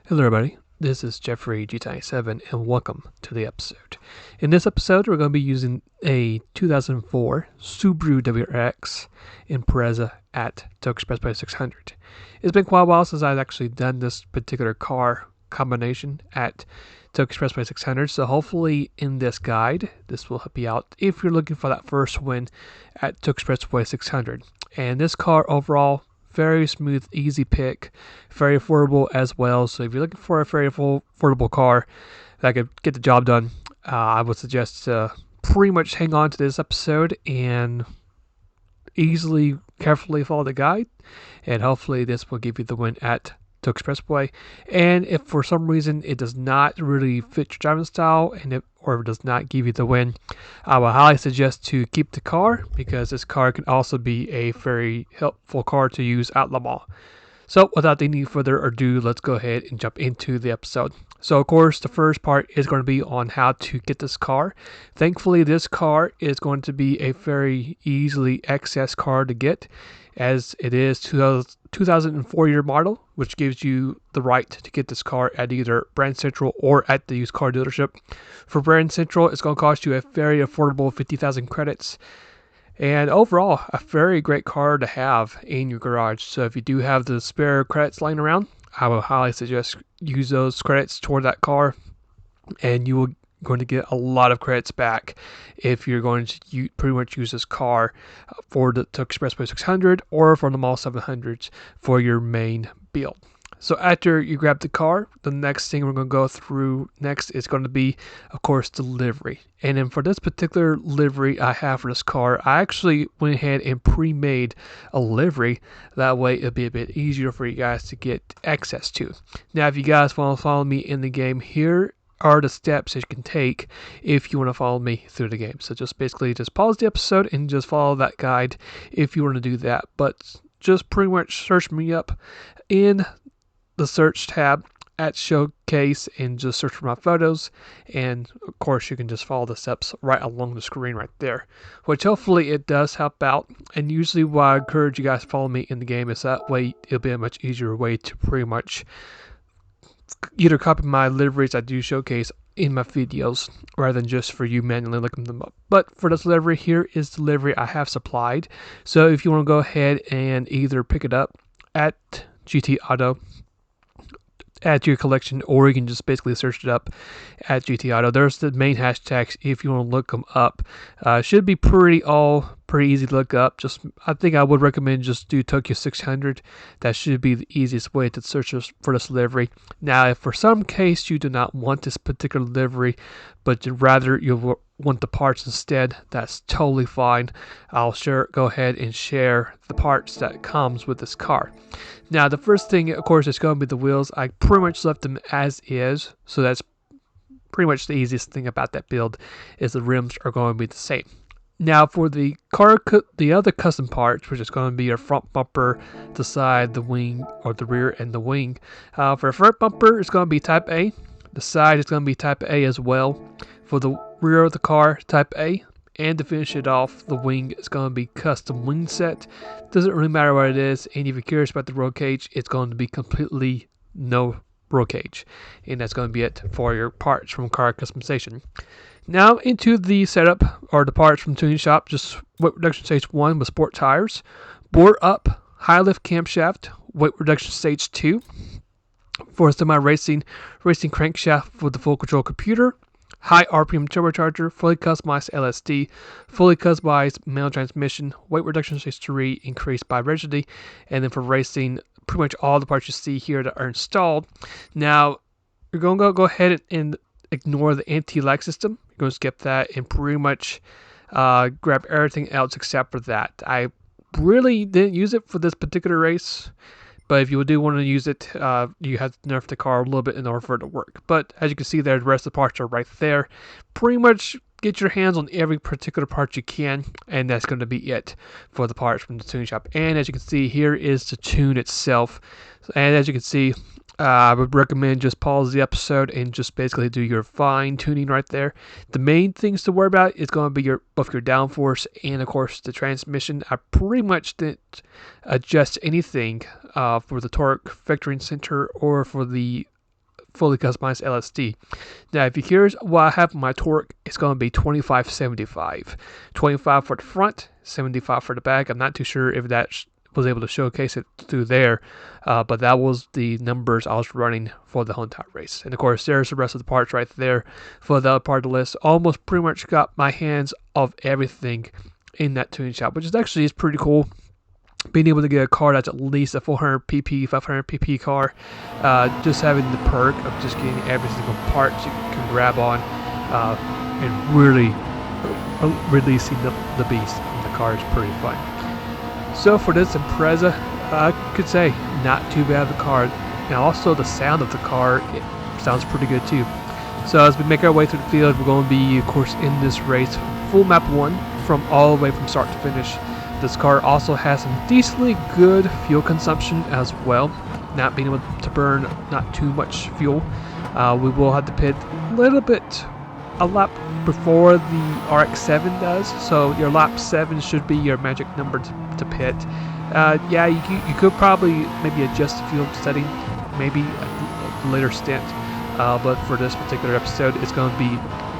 Hello everybody, this is Jeffrey GT7 and welcome to the episode. In this episode we're going to be using a 2004 Subaru WRX Impreza at Expressway 600. It's been quite a while since I've actually done this particular car combination at Expressway 600, so hopefully in this guide this will help you out if you're looking for that first win at Expressway 600. And this car overall, very smooth, easy pick, very affordable as well. So if you're looking for a very affordable car that could get the job done, I would suggest pretty much hang on to this episode and carefully follow the guide, and hopefully this will give you the win at Expressway. And if for some reason it does not really fit your driving style or does not give you the win, I would highly suggest to keep the car, because this car can also be a very helpful car to use at Le Mans. So without any further ado, let's go ahead and jump into the episode. So of course the first part is going to be on how to get this car. Thankfully this car is going to be a very easily accessed car to get, as it is 2004 year model, which gives you the right to get this car at either Brand Central or at the used car dealership. For Brand Central, it's going to cost you a very affordable 50,000 credits. And overall, a very great car to have in your garage. So if you do have the spare credits lying around, I would highly suggest use those credits toward that car, and you will going to get a lot of credits back if you're going to pretty much use this car for the Expressway 600 or for the Mall 700s for your main build. So after you grab the car, the next thing we're going to go through next is going to be, of course, the livery. And then for this particular livery I have for this car, I actually went ahead and pre-made a livery. That way it'll be a bit easier for you guys to get access to. Now if you guys want to follow me in the game, here are the steps that you can take if you want to follow me through the game. So just basically just pause the episode and just follow that guide if you want to do that. But just pretty much search me up in the search tab at showcase and just search for my photos, and of course you can just follow the steps right along the screen right there, which hopefully it does help out. And usually why I encourage you guys to follow me in the game is that way it'll be a much easier way to pretty much either copy my liveries I do showcase in my videos rather than just for you manually looking them up. But for this livery, here is the livery I have supplied. So if you want to go ahead and either pick it up at GT Auto, add to your collection, or you can just basically search it up at GT Auto. There's the main hashtags if you want to look them up. Should be pretty easy to look up. I think I would recommend just do Tokyo 600. That should be the easiest way to search for this livery. Now if for some case you do not want this particular livery, but rather you want the parts instead, that's totally fine. I'll go ahead and share the parts that comes with this car. Now the first thing, of course, is going to be the wheels. I pretty much left them as is, so that's pretty much the easiest thing about that build, is the rims are going to be the same. Now for the car, the other custom parts, which is going to be your front bumper, the side, the wing, or the rear and the wing. For the front bumper, it's going to be Type A. The side is going to be Type A as well. For the rear of the car, Type A. And to finish it off, the wing is going to be custom wing set. Doesn't really matter what it is, and if you're curious about the roll cage, it's going to be completely no roll cage. And that's going to be it for your parts from car customization. Now into the setup, or the parts from Tuning Shop. Just weight reduction stage 1 with sport tires. Bore up, high lift camshaft, weight reduction stage 2. For semi-racing crankshaft for the full control computer. High RPM turbocharger, fully customized LSD, fully customized manual transmission, weight reduction stage 3, increased by rigidity, and then for racing, pretty much all the parts you see here that are installed. Now, you're going to go ahead and ignore the anti-lag system. You're going to skip that and pretty much grab everything else except for that. I really didn't use it for this particular race, but if you do want to use it, you have to nerf the car a little bit in order for it to work. But as you can see there, the rest of the parts are right there. Pretty much get your hands on every particular part you can, and that's going to be it for the parts from the Tuning Shop. And as you can see, here is the tune itself. And as you can see, I would recommend just pause the episode and just basically do your fine tuning right there. The main things to worry about is going to be both your downforce and of course the transmission. I pretty much didn't adjust anything for the torque vectoring center or for the fully customized LSD. Now, if you here's what I have my torque, it's going to be 25-75. 25 for the front, 75 for the back. I'm not too sure if that was able to showcase it through there, but that was the numbers I was running for the whole entire race. And of course, there's the rest of the parts right there for the other part of the list. Almost pretty much got my hands of everything in that tuning shop, which is pretty cool. Being able to get a car that's at least a 400 pp, 500 pp car, just having the perk of just getting every single part you can grab on, and really releasing the beast in the car is pretty fun. So for this Impreza, I could say not too bad of a car, and also the sound of the car, it sounds pretty good too. So as we make our way through the field, we're going to be, of course, in this race full map 1 from all the way from start to finish. This car also has some decently good fuel consumption as well, not being able to burn not too much fuel. We will have to pit a little bit a lap before the RX-7 does, so your lap 7 should be your magic number to pit. Yeah, you could probably maybe adjust the fuel setting, maybe a later stint, but for this particular episode, it's going to be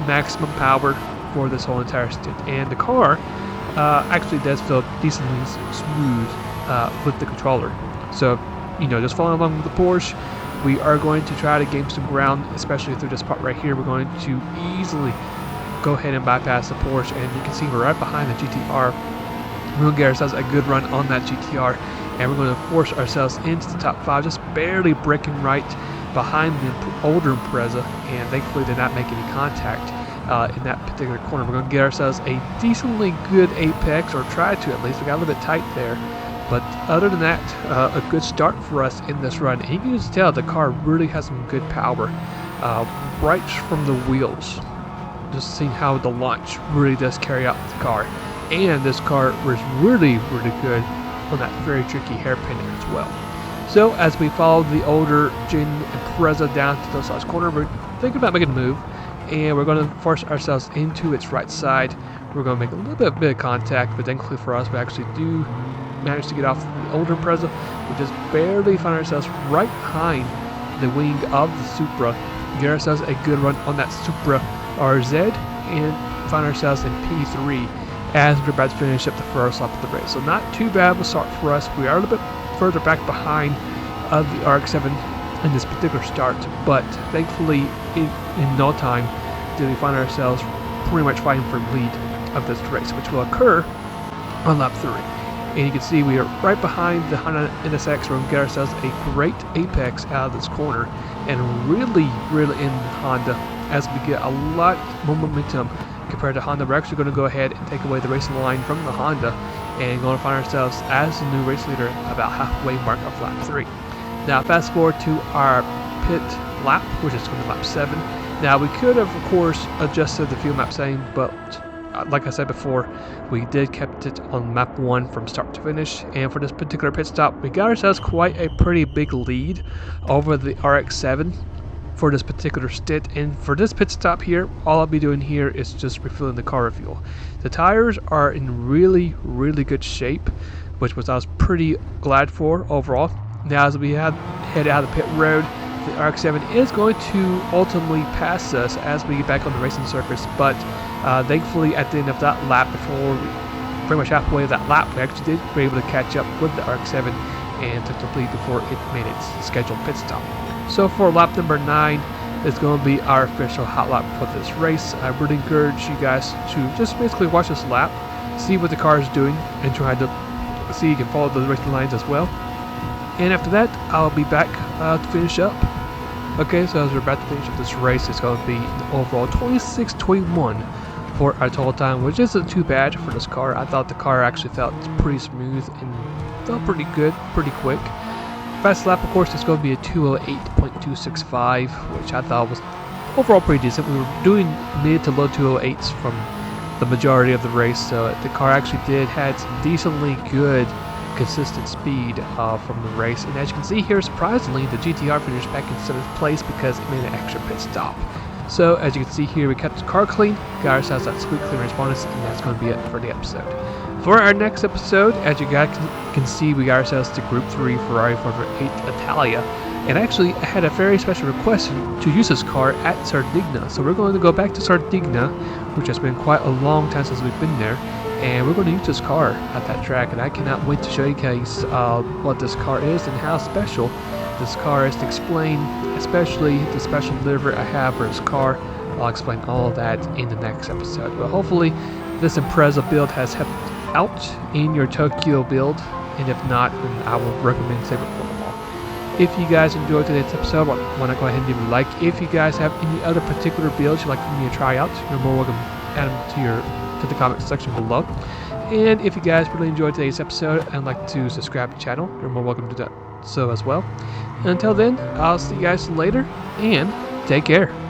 maximum power for this whole entire stint, and the car actually does feel decently smooth with the controller. So, just following along with the Porsche, we are going to try to gain some ground, especially through this part right here. We're going to easily go ahead and bypass the Porsche, and you can see we're right behind the GTR. We're going to get ourselves a good run on that GTR, and we're going to force ourselves into the top 5, just barely breaking right behind the older Impreza, and thankfully did not make any contact in that particular corner. We're going to get ourselves a decently good apex, or try to at least. We got a little bit tight there, but other than that, a good start for us in this run. And you can just tell the car really has some good power right from the wheels. Just seeing how the launch really does carry out the car, and this car was really good on that very tricky hairpin as well. So as we follow the older gen Impreza down to the south corner, we're thinking about making a move, and we're going to force ourselves into its right side. We're going to make a little bit of contact, but thankfully for us, we actually do manage to get off the older Impreza. We just barely find ourselves right behind the wing of the Supra, get ourselves a good run on that Supra RZ, and find ourselves in P3 as we're about to finish up the first lap of the race. So not too bad of a start for us. We are a little bit further back behind of the RX-7 in this particular start, but thankfully in no time did we find ourselves pretty much fighting for lead of this race, which will occur on lap 3. And you can see we are right behind the Honda NSX. We're going to get ourselves a great apex out of this corner, and really in Honda as we get a lot more momentum compared to Honda. We're actually going to go ahead and take away the racing line from the Honda, and going to find ourselves as the new race leader about halfway mark of lap 3. Now fast forward to our pit lap, which is going to be lap 7. Now we could have, of course, adjusted the fuel map setting, but like I said before, we did kept it on map 1 from start to finish, and for this particular pit stop, we got ourselves quite a pretty big lead over the RX-7 for this particular stint. And for this pit stop here, all I'll be doing here is just refilling the car fuel. The tires are in really good shape, which I was pretty glad for overall. Now as we head out of the pit road, the RX-7 is going to ultimately pass us as we get back on the racing surface, but thankfully at the end of that lap, before pretty much halfway of that lap, we actually were able to catch up with the RX-7 and took the lead before it made its scheduled pit stop. So for lap number 9, it's going to be our official hot lap for this race. I really encourage you guys to just basically watch this lap, see what the car is doing, and try to see you can follow the racing lines as well. And after that, I'll be back to finish up. Okay, so as we're about to finish up this race, it's going to be an overall 26:21 for our total time, which isn't too bad for this car. I thought the car actually felt pretty smooth and felt pretty good, pretty quick. Fast lap, of course, is going to be a 208.265, which I thought was overall pretty decent. We were doing mid to low 208s from the majority of the race, so the car actually did had some decently good consistent speed from the race. And as you can see here, surprisingly, the GTR finished back in 7th place because it made an extra pit stop. So as you can see here, we kept the car clean, got ourselves that sweet clearance bonus, and that's going to be it for the episode. For our next episode, as you guys can see, we got ourselves to Group 3 Ferrari 408 Italia. And actually, I had a very special request to use this car at Sardinia. So we're going to go back to Sardinia, which has been quite a long time since we've been there. And we're going to use this car at that track. And I cannot wait to show you guys what this car is and how special this car is to explain, especially the special livery I have for this car. I'll explain all of that in the next episode. But hopefully this Impreza build has helped out in your Tokyo build. And if not, then I will recommend saving it for them all. If you guys enjoyed today's episode, want to go ahead and give it a like. If you guys have any other particular builds you'd like me to try out, you're more welcome to add them to the comment section below. And if you guys really enjoyed today's episode and like to subscribe to the channel, you're more welcome to do so as well. And until then, I'll see you guys later, and take care.